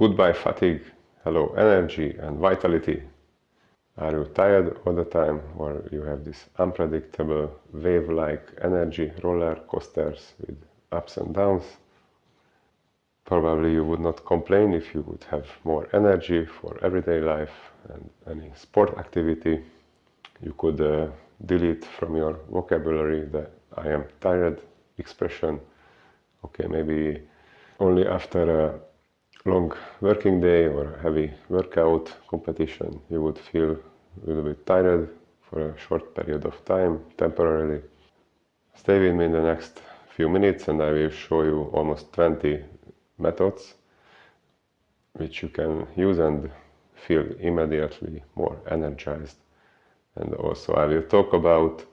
goodbye fatigue, hello energy and vitality. Are you tired all the time, or you have this unpredictable wave-like energy roller coasters with ups and downs? Probably you would not complain if you would have more energy for everyday life and any sport activity. You could delete from your vocabulary the I am tired expression. Okay, maybe only after a long working day or heavy workout competition you would feel a little bit tired for a short period of time, temporarily. Stay with me in the next few minutes and I will show you almost 20 methods which you can use and feel immediately more energized. And also I will talk about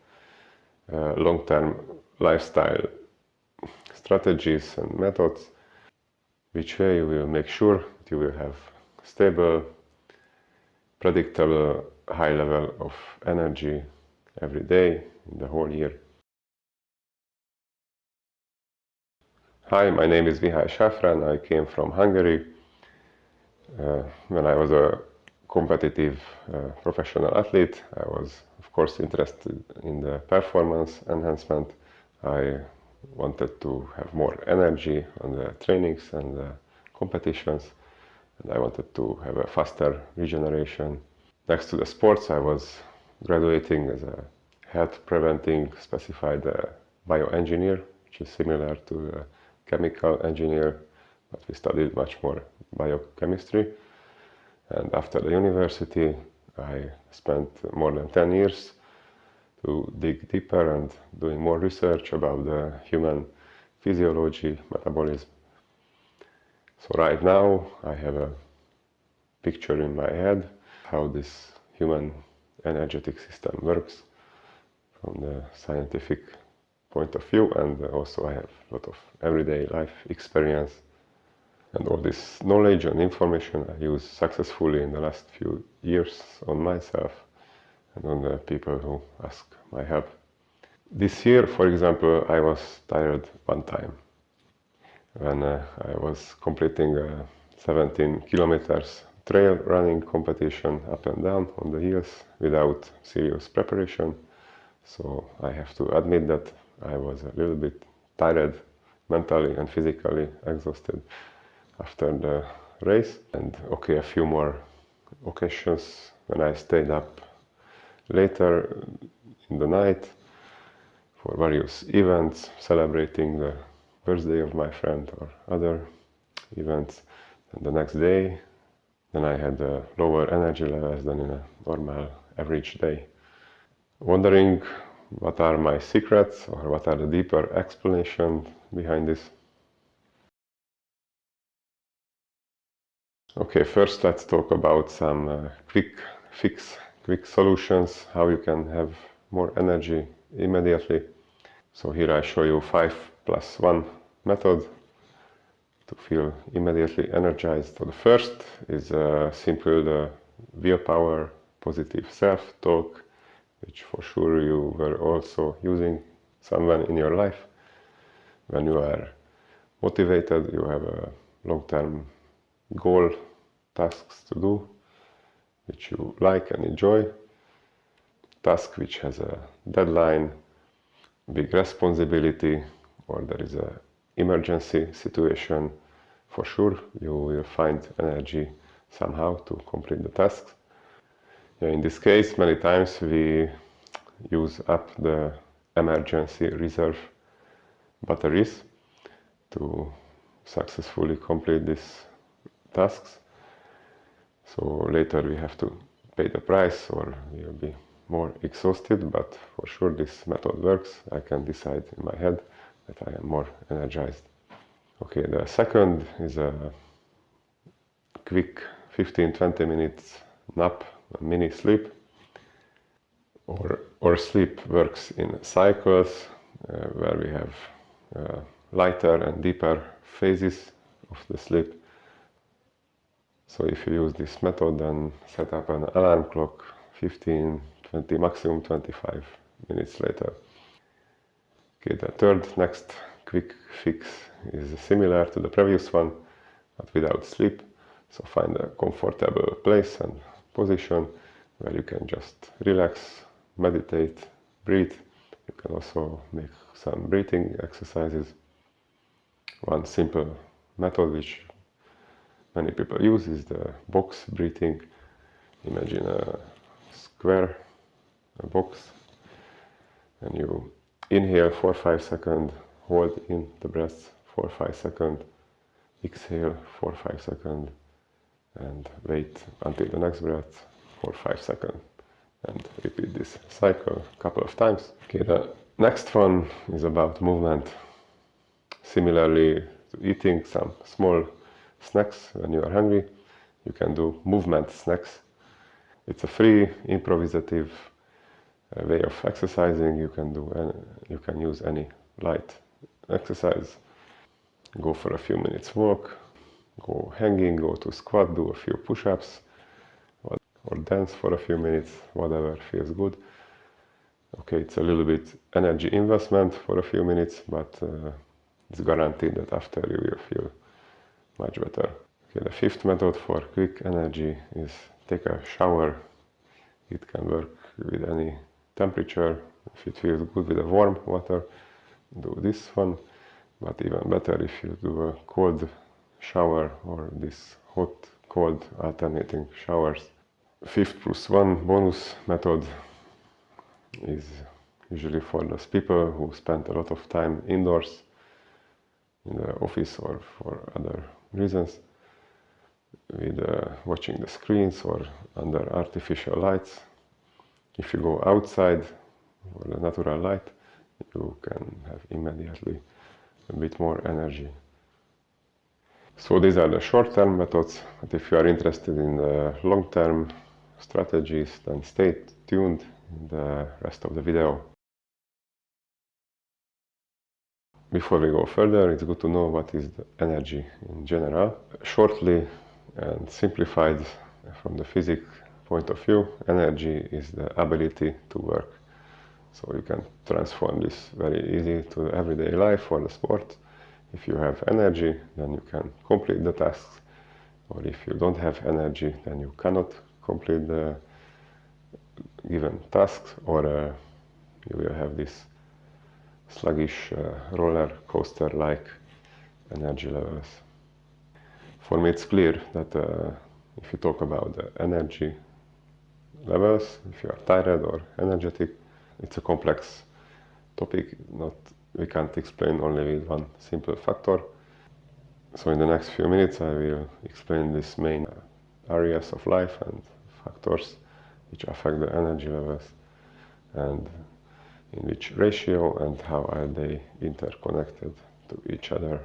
long-term lifestyle strategies and methods which way you will make sure that you will have stable, predictable, high level of energy every day in the whole year. Hi, my name is Mihály Sáfrán. I came from Hungary. When I was a competitive professional athlete, I was of course interested in the performance enhancement. I wanted to have more energy on the trainings and the competitions, and I wanted to have a faster regeneration. Next to the sports, I was graduating as a health preventing specified bioengineer, which is similar to a chemical engineer, but we studied much more biochemistry. And after the university, I spent more than 10 years to dig deeper and doing more research about the human physiology, metabolism. So right now I have a picture in my head how this human energetic system works from the scientific point of view, and also I have a lot of everyday life experience. And all this knowledge and information I use successfully in the last few years on myself and on the people who ask my help. This year, for example, I was tired one time when I was completing a 17 kilometers trail running competition up and down on the hills without serious preparation. So I have to admit that I was a little bit tired, mentally and physically exhausted after the race. And okay, a few more occasions when I stayed up later in the night for various events, celebrating the birthday of my friend or other events. And the next day, then I had lower energy levels than in a normal average day. Wondering what are my secrets or what are the deeper explanations behind this? Okay, first let's talk about some quick solutions, how you can have more energy immediately. So here I show you 5+1 method to feel immediately energized. So the first is simple the willpower, positive self-talk, which for sure you were also using someone in your life. When you are motivated, you have a long-term goal, tasks to do, which you like and enjoy, task which has a deadline, big responsibility, or there is an emergency situation, for sure you will find energy somehow to complete the tasks. In this case, many times we use up the emergency reserve batteries to successfully complete these tasks. So later we have to pay the price or we will be more exhausted, but for sure this method works. I can decide in my head that I am more energized. Okay, the second is a quick 15-20 minutes nap, a mini sleep. Or sleep works in cycles where we have lighter and deeper phases of the sleep. So if you use this method, then set up an alarm clock 15, 20, maximum 25 minutes later. Okay, the third quick fix is similar to the previous one, but without sleep. So find a comfortable place and position where you can just relax, meditate, breathe. You can also make some breathing exercises. One simple method which many people use is the box breathing. Imagine a square, a box, and you inhale for 5 seconds, hold in the breath for 5 seconds, exhale for 5 seconds, and wait until the next breath for 5 seconds. And repeat this cycle a couple of times. Okay, the next one is about movement. Similarly to eating some small snacks when you are hungry, you can do movement snacks. It's a free, improvisative way of exercising. You can use any light exercise. Go for a few minutes walk, go hanging, go to squat, do a few push-ups, or dance for a few minutes, whatever feels good. Okay, it's a little bit energy investment for a few minutes, but it's guaranteed that after you will feel much better. Okay, the fifth method for quick energy is take a shower. It can work with any temperature. If it feels good with a warm water, do this one. But even better if you do a cold shower or this hot-cold alternating showers. Fifth plus one bonus method is usually for those people who spend a lot of time indoors in the office or for other reasons, with watching the screens or under artificial lights. If you go outside for the natural light, you can have immediately a bit more energy. So these are the short-term methods, but if you are interested in the long-term strategies, then stay tuned in the rest of the video. Before we go further, it's good to know what is the energy in general. Shortly and simplified from the physics point of view, energy is the ability to work. So you can transform this very easy to the everyday life or the sport. If you have energy, then you can complete the tasks. Or if you don't have energy, then you cannot complete the given tasks, or you will have this sluggish roller coaster like energy levels. For me, it's clear that if you talk about the energy levels, if you are tired or energetic, it's a complex topic. We can't explain only with one simple factor. So in the next few minutes I will explain these main areas of life and factors which affect the energy levels, and in which ratio and how are they interconnected to each other.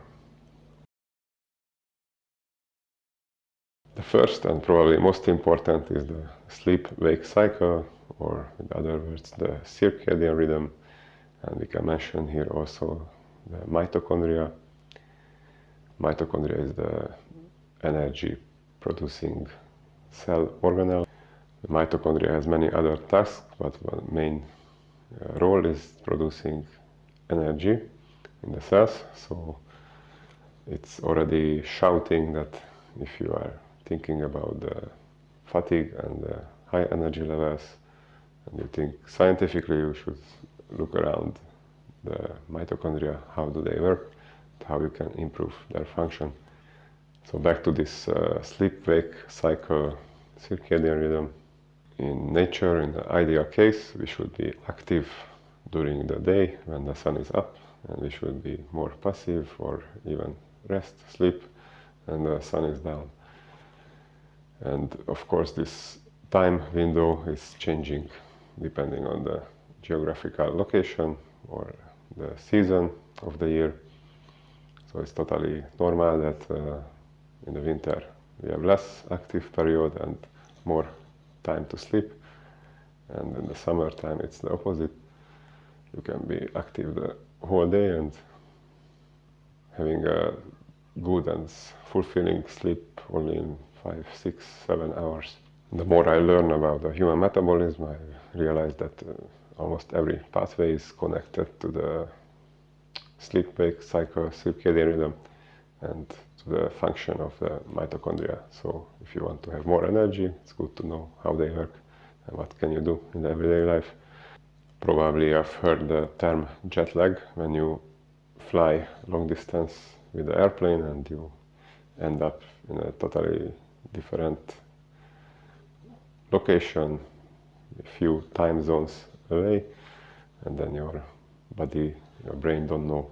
The first and probably most important is the sleep-wake cycle, or in other words, the circadian rhythm. And we can mention here also the mitochondria. Mitochondria is the energy-producing cell organelle. The mitochondria has many other tasks, but one main role is producing energy in the cells. So it's already shouting that if you are thinking about the fatigue and the high energy levels, and you think scientifically, you should look around the mitochondria, how do they work, how you can improve their function. So back to this sleep-wake cycle, circadian rhythm. In nature, in the ideal case, we should be active during the day when the sun is up, and we should be more passive or even rest, sleep, and the sun is down. And of course, this time window is changing depending on the geographical location or the season of the year. So it's totally normal that in the winter we have less active period and more time to sleep, and in the summertime it's the opposite. You can be active the whole day and having a good and fulfilling sleep only in 5, 6, 7 hours. The more I learn about the human metabolism, I realize that almost every pathway is connected to the sleep-wake cycle, circadian rhythm, and to the function of the mitochondria. So if you want to have more energy, it's good to know how they work and what can you do in everyday life. Probably you've heard the term jet lag when you fly long distance with the airplane and you end up in a totally different location, a few time zones away, and then your body, your brain don't know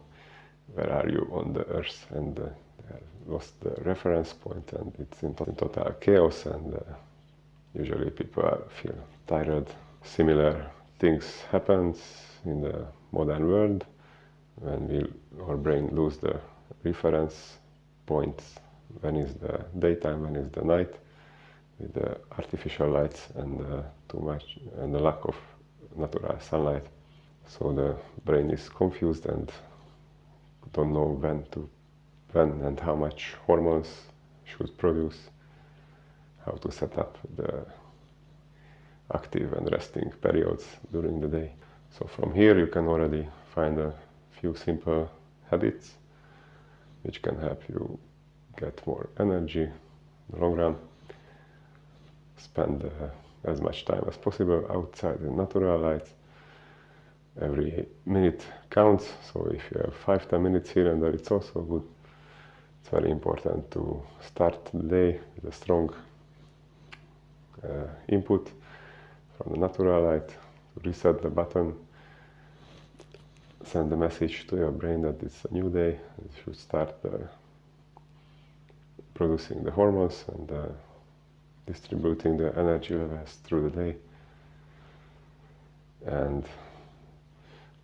where are you on the earth, and they have lost the reference point, and it's in total chaos, and usually people feel tired. Similar things happens in the modern world when our brain lose the reference points, when is the daytime, when is the night, with the artificial lights and too much and the lack of natural sunlight. So the brain is confused and don't know when and how much hormones should produce, how to set up the active and resting periods during the day. So from here you can already find a few simple habits which can help you get more energy in the long run. Spend as much time as possible outside in natural light. Every minute counts, so if you have 5-10 minutes here and there, it's also good. It's very important to start the day with a strong input from the natural light, to reset the button, send a message to your brain that it's a new day, it should start producing the hormones and distributing the energy levels through the day. And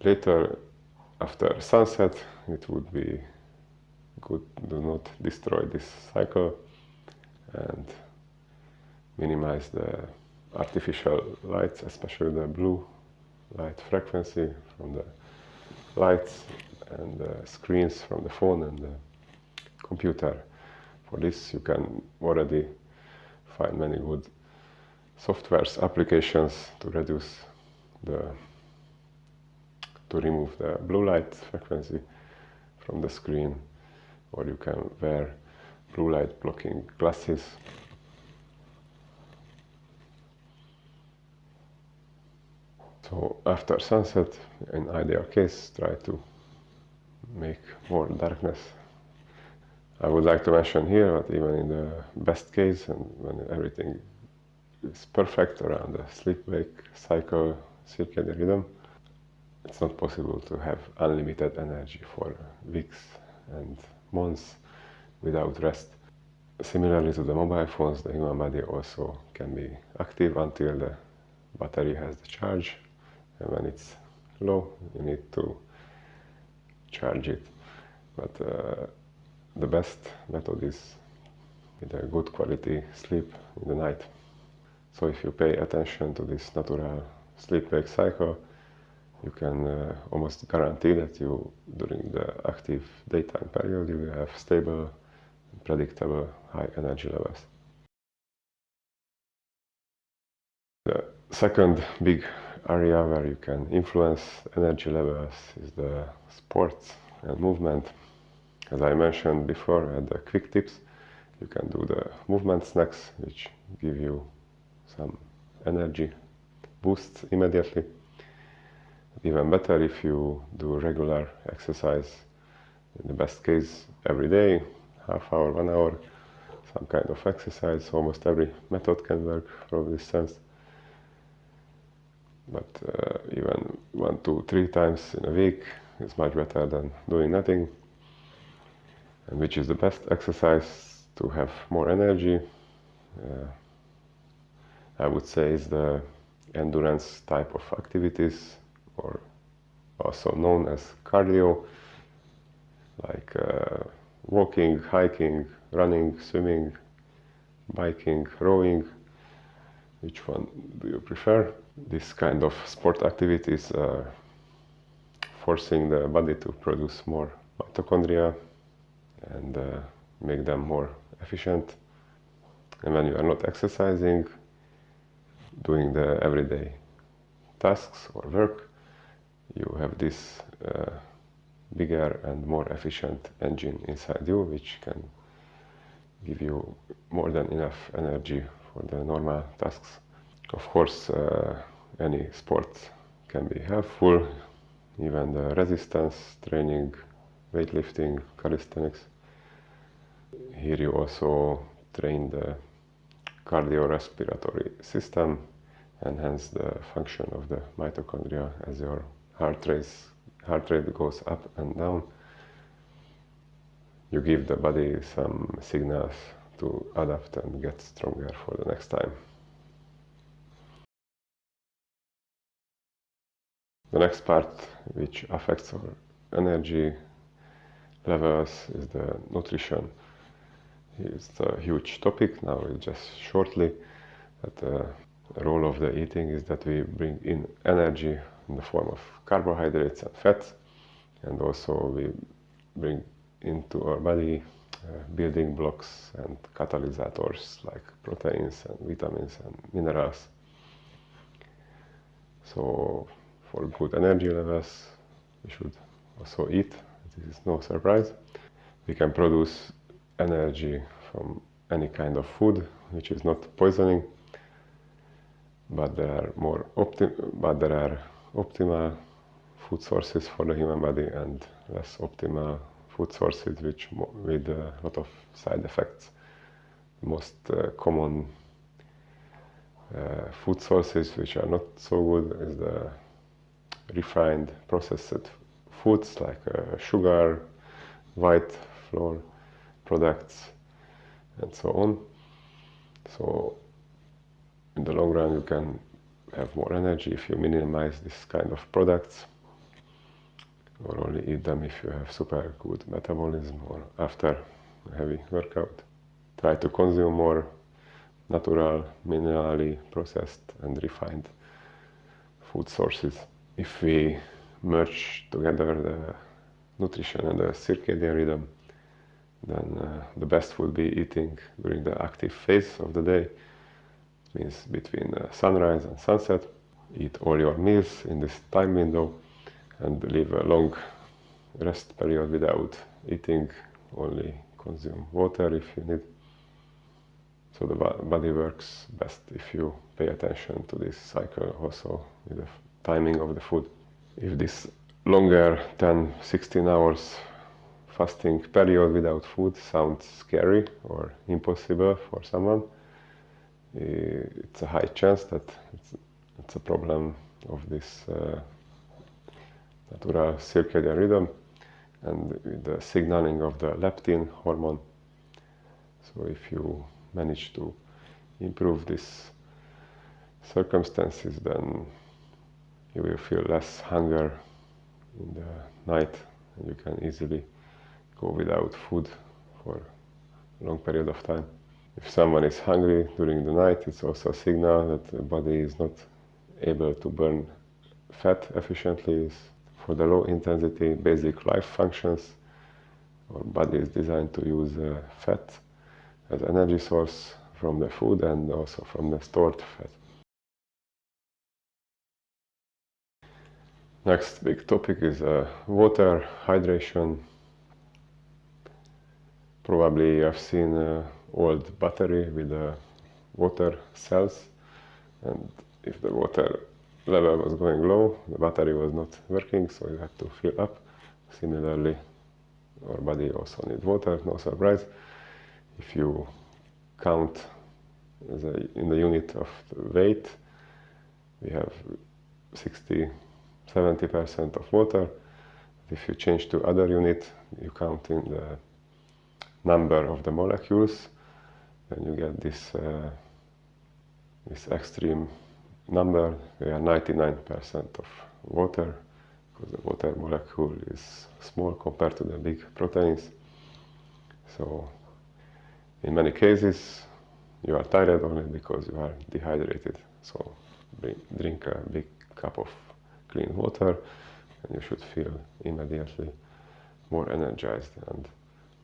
later, after sunset, it would be good to not destroy this cycle and minimize the artificial lights, especially the blue light frequency from the lights and the screens from the phone and the computer. For this you can already find many good softwares, applications to remove the blue light frequency from the screen, or you can wear blue light blocking glasses. So after sunset, in ideal case, try to make more darkness. I would like to mention here that even in the best case, and when everything is perfect around the sleep-wake cycle, circadian rhythm, it's not possible to have unlimited energy for weeks and months without rest. Similarly to the mobile phones, the human body also can be active until the battery has the charge, and when it's low, you need to charge it. But the best method is with a good quality sleep in the night. So if you pay attention to this natural sleep-wake cycle, you can almost guarantee that you, during the active daytime period, you will have stable, predictable, high energy levels. The second big area where you can influence energy levels is the sports and movement. As I mentioned before, at the quick tips, you can do the movement snacks, which give you some energy boosts immediately. Even better if you do regular exercise, in the best case every day, half hour, 1 hour, some kind of exercise. Almost every method can work from this sense. But even 1, 2, 3 times in a week is much better than doing nothing. And which is the best exercise to have more energy? I would say is the endurance type of activities, or also known as cardio, like walking, hiking, running, swimming, biking, rowing. Which one do you prefer? This kind of sport activities are forcing the body to produce more mitochondria and make them more efficient. And when you are not exercising, doing the everyday tasks or work, you have this bigger and more efficient engine inside you, which can give you more than enough energy for the normal tasks. Of course, any sport can be helpful, even the resistance training, weightlifting, calisthenics. Here you also train the cardiorespiratory system, enhance the function of the mitochondria as your heart rate goes up and down. You give the body some signals to adapt and get stronger for the next time. The next part which affects our energy levels is the nutrition. It's a huge topic. Now it's just shortly that the role of the eating is that we bring in energy in the form of carbohydrates and fats, and also we bring into our body building blocks and catalyzers like proteins and vitamins and minerals. So for good energy levels, we should also eat. This is no surprise. We can produce energy from any kind of food, which is not poisoning, but there are optimal food sources for the human body and less optimal food sources with a lot of side effects. The most common food sources which are not so good is the refined processed foods like sugar, white flour products, and so on. So in the long run you can have more energy if you minimize this kind of products, or only eat them if you have super good metabolism or after a heavy workout. Try to consume more natural, minimally processed and refined food sources. If we merge together the nutrition and the circadian rhythm, then the best would be eating during the active phase of the day. It means between sunrise and sunset. Eat all your meals in this time window and leave a long rest period without eating. Only consume water if you need. So the body works best if you pay attention to this cycle also with the timing of the food. If this longer 10-16 hours fasting period without food sounds scary or impossible for someone, it's a high chance that it's a problem of this natural circadian rhythm and the signaling of the leptin hormone. So if you manage to improve these circumstances, then you will feel less hunger in the night and you can easily go without food for a long period of time. If someone is hungry during the night, it's also a signal that the body is not able to burn fat efficiently. For the low intensity basic life functions, our body is designed to use fat as energy source from the food and also from the stored fat. Next big topic is water, hydration. Probably you have seen an old battery with water cells, and if the water level was going low, the battery was not working, so you had to fill up. Similarly, our body also needs water, no surprise. If you count in the unit of the weight, we have 60-70% of water. If you change to other unit, you count in the number of the molecules, then you get this extreme number. We are 99% of water, because the water molecule is small compared to the big proteins. So in many cases you are tired only because you are dehydrated. So drink a big cup of clean water and you should feel immediately more energized, and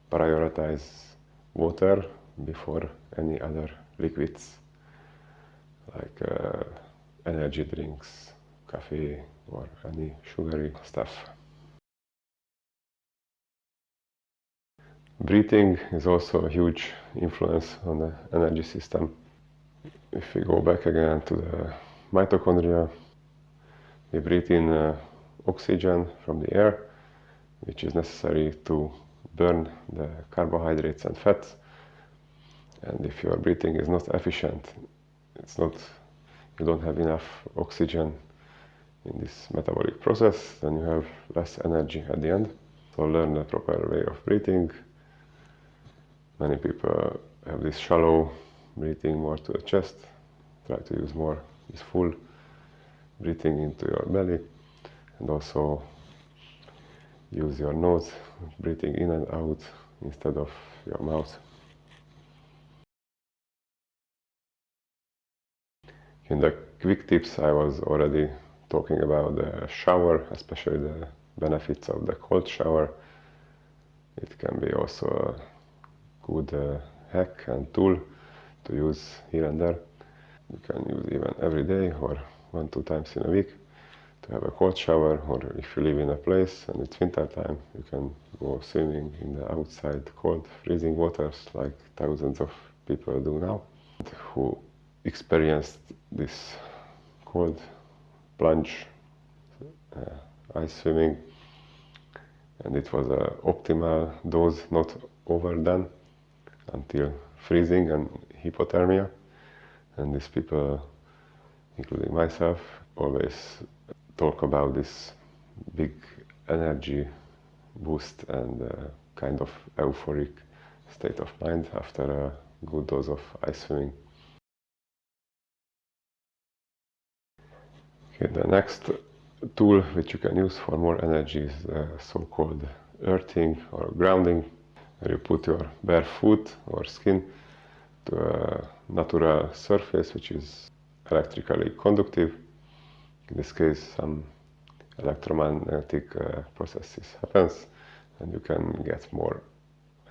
prioritize water before any other liquids like energy drinks, coffee, or any sugary stuff. Breathing is also a huge influence on the energy system. If we go back again to the mitochondria, we breathe in oxygen from the air, which is necessary to burn the carbohydrates and fats. And if your breathing is not efficient, you don't have enough oxygen in this metabolic process, then you have less energy at the end. So learn the proper way of breathing. Many people have this shallow breathing more to the chest. Try to use more this full breathing into your belly, and also use your nose, breathing in and out instead of your mouth. In the quick tips, I was already talking about the shower, especially the benefits of the cold shower. It can be also a good hack and tool to use here and there. You can use even every day or 1-2 times in a week to have a cold shower, or if you live in a place and it's winter time, you can go swimming in the outside cold, freezing waters like thousands of people do now, who experienced this cold plunge ice swimming, and it was an optimal dose, not overdone until freezing and hypothermia. And these people, including myself, always talk about this big energy boost and kind of euphoric state of mind after a good dose of ice swimming. Okay, the next tool which you can use for more energy is so-called earthing or grounding, where you put your bare foot or skin to a natural surface which is electrically conductive. In this case, some electromagnetic processes happens, and you can get more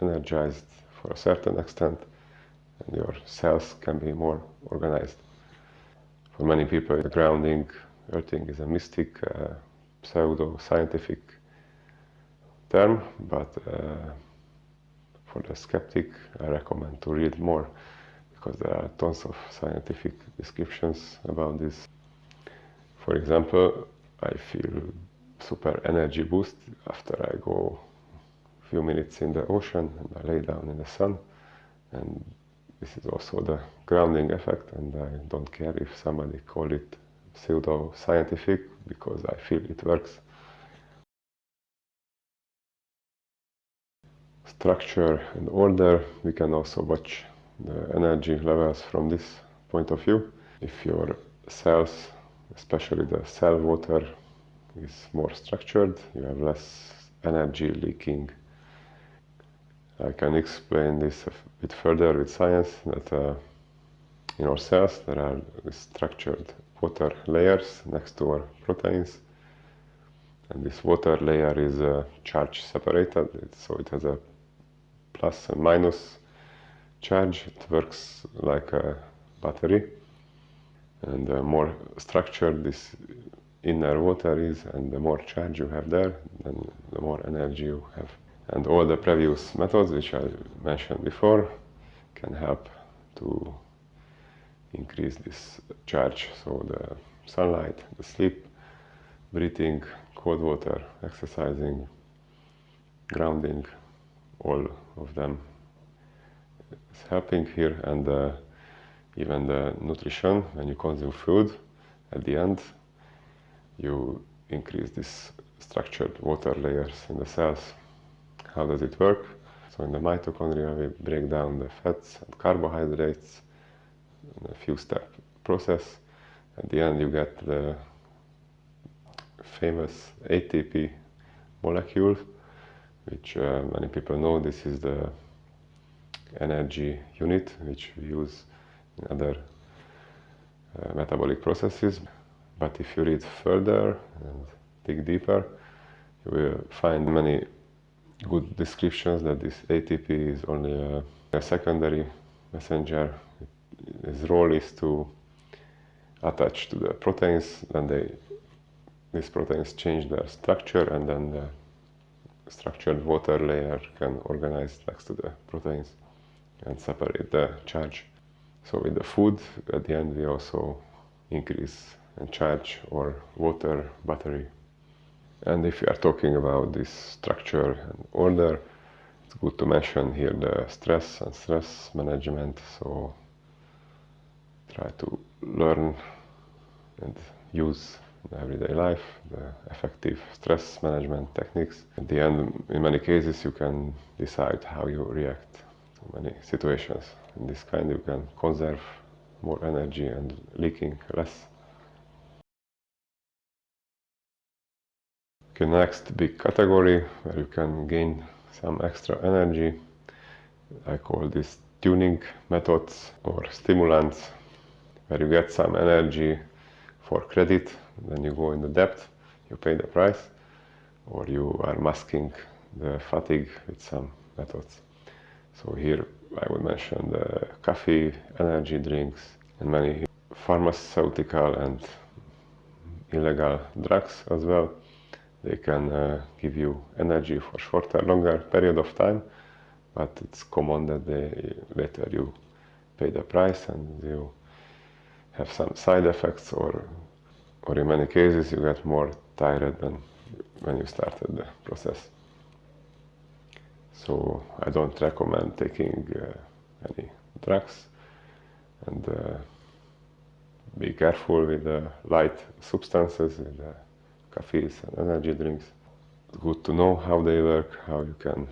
energized for a certain extent, and your cells can be more organized. For many people, the grounding, earthing is a mystic, pseudo-scientific term, but for the skeptic, I recommend to read more, because there are tons of scientific descriptions about this. For example, I feel super energy boost after I go a few minutes in the ocean and I lay down in the sun, and this is also the grounding effect, and I don't care if somebody call it pseudo-scientific, because I feel it works. Structure and order, we can also watch the energy levels from this point of view. If your cells, especially the cell water, is more structured, you have less energy leaking. I can explain this a bit further with science, that in our cells there are structured water layers next to our proteins, and this water layer is charge separated, so it has a plus and minus charge. It works like a battery, and the more structured this inner water is and the more charge you have there, then the more energy you have. And all the previous methods which I mentioned before can help to increase this charge. So the sunlight, the sleep, breathing, cold water, exercising, grounding, all of them is helping here. And even the nutrition, when you consume food, at the end you increase this structured water layers in the cells. How does it work? So in the mitochondria we break down the fats and carbohydrates in a few step process. At the end you get the famous ATP molecule, which many people know. This is the energy unit which we use in other metabolic processes. But if you read further and dig deeper, you will find many good descriptions that this ATP is only a secondary messenger. Its role is to attach to the proteins, then these proteins change their structure, and then structured water layer can organize next to the proteins and separate the charge. So with the food, at the end we also increase and charge our water battery. And if you are talking about this structure and order, it's good to mention here the stress and stress management. So try to learn and use in everyday life the effective stress management techniques. At the end, in many cases, you can decide how you react to many situations. In this kind, you can conserve more energy and leaking less. Okay, next big category where you can gain some extra energy. I call this tuning methods or stimulants, where you get some energy for credit, then you go in the depth, you pay the price, or you are masking the fatigue with some methods. So here I would mention the coffee, energy drinks, and many pharmaceutical and illegal drugs as well. They can give you energy for shorter, longer period of time, but it's common that later you pay the price and you have some side effects, or in many cases you get more tired than when you started the process. So I don't recommend taking any drugs, and be careful with the light substances, with the coffees and energy drinks. It's good to know how they work, how you can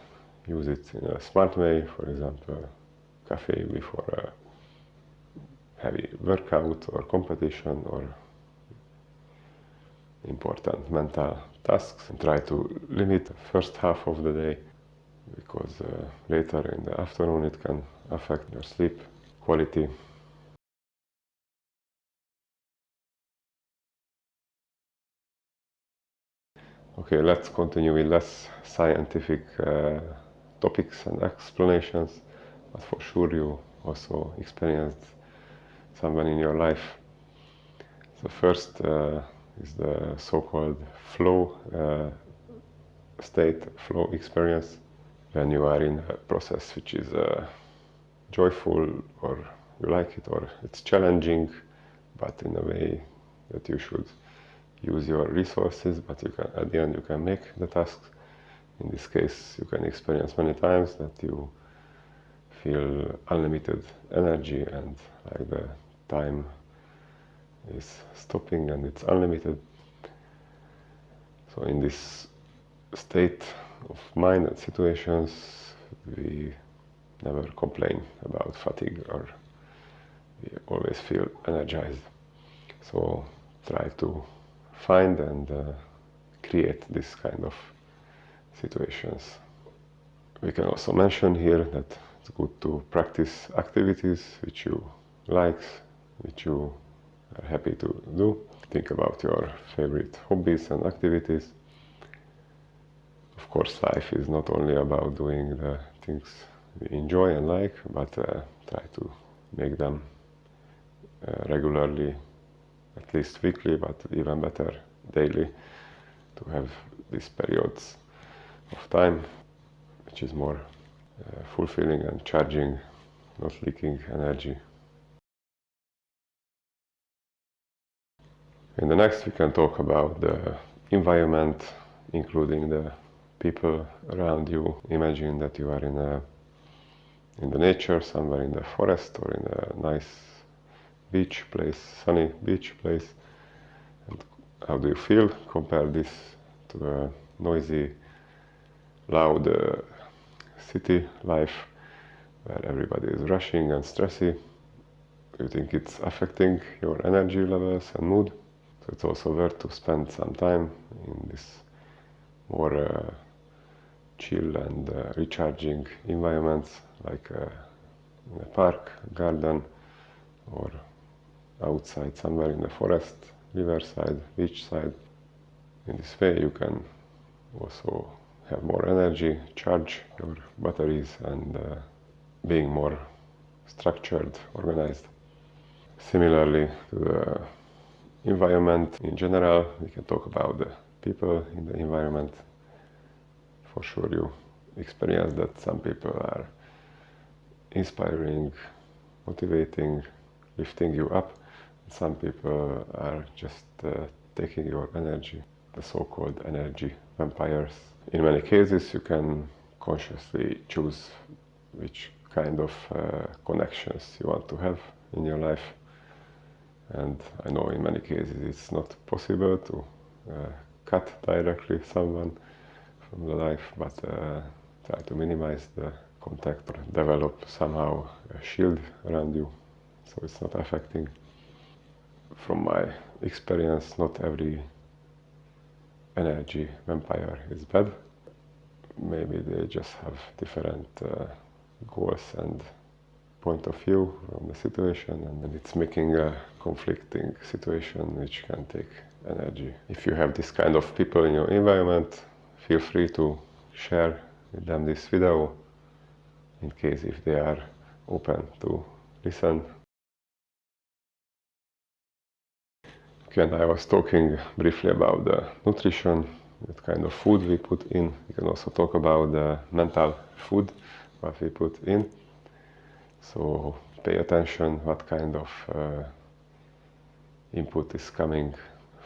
use it in a smart way. For example, coffee before a heavy workout or competition or important mental tasks, and try to limit the first half of the day, because later in the afternoon it can affect your sleep quality. Okay, let's continue with less scientific topics and explanations, but for sure you also experienced someone in your life. So first is the so-called flow state, flow experience, when you are in a process which is joyful, or you like it, or it's challenging, but in a way that you should use your resources, but you can, at the end you can make the tasks. In this case, you can experience many times that you feel unlimited energy, and like the time is stopping and it's unlimited. So in this state of mind and situations, we never complain about fatigue, or we always feel energized. So try to find and create this kind of situations. We can also mention here that it's good to practice activities which you like, which you are happy to do. Think about your favorite hobbies and activities. Of course, life is not only about doing the things we enjoy and like, but try to make them regularly, at least weekly, but even better daily, to have these periods of time which is more fulfilling and charging, not leaking energy. In the next, we can talk about the environment, including the people around you. Imagine that you are in the nature, somewhere in the forest, or in a nice beach place, sunny beach place. And how do you feel? Compare this to a noisy, loud city life where everybody is rushing and stressy. Do you think it's affecting your energy levels and mood? So it's also worth to spend some time in this more chill and recharging environments, like in a park, garden, or outside somewhere in the forest, riverside, beachside. In this way you can also have more energy, charge your batteries, and being more structured, organized. Similarly to the environment in general, we can talk about the people in the environment. for sure you experience that some people are inspiring, motivating, lifting you up. Some people are just taking your energy, the so-called energy vampires. In many cases you can consciously choose which kind of connections you want to have in your life. And I know in many cases it's not possible to cut directly someone from the life, but try to minimize the contact or develop somehow a shield around you so it's not affecting. From my experience, not every energy vampire is bad. Maybe they just have different goals and point of view from the situation, and then it's making a conflicting situation which can take energy. If you have this kind of people in your environment, feel free to share with them this video in case if they are open to listen. Okay, and I was talking briefly about the nutrition, what kind of food we put in. We can also talk about the mental food, what we put in. So pay attention what kind of input is coming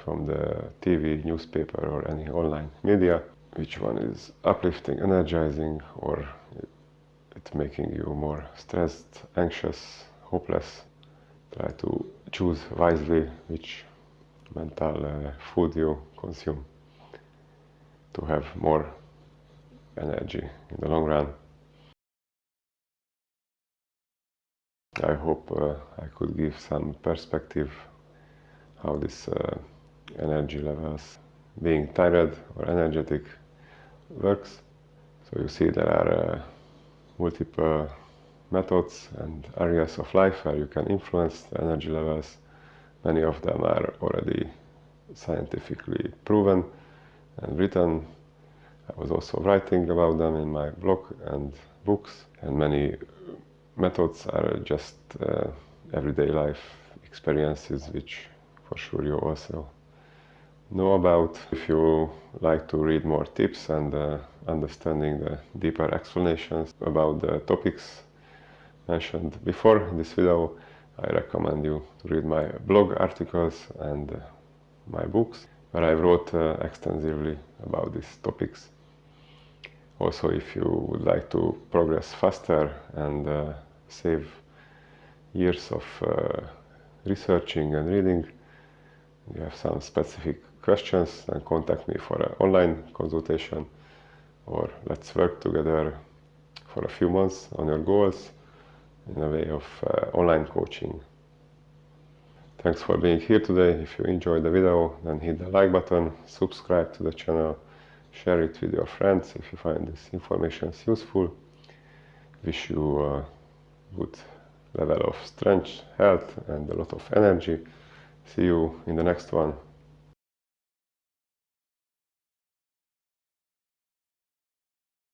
from the TV, newspaper or any online media. Which one is uplifting, energizing, or it's making you more stressed, anxious, hopeless. Try to choose wisely which mental food you consume to have more energy in the long run. I hope I could give some perspective how this energy levels, being tired or energetic, works. So you see there are multiple methods and areas of life where you can influence the energy levels. Many of them are already scientifically proven and written. I was also writing about them in my blog and books, and many methods are just everyday life experiences which for sure you also know about. If you like to read more tips and understanding the deeper explanations about the topics mentioned before in this video, I recommend you to read my blog articles and my books, where I wrote extensively about these topics. Also, if you would like to progress faster and save years of researching and reading, you have some specific questions, then contact me for an online consultation, or let's work together for a few months on your goals in a way of online coaching. Thanks for being here today. If you enjoyed the video, then hit the like button, subscribe to the channel, share it with your friends if you find this information useful. Wish you a good level of strength, health and a lot of energy. See you in the next one.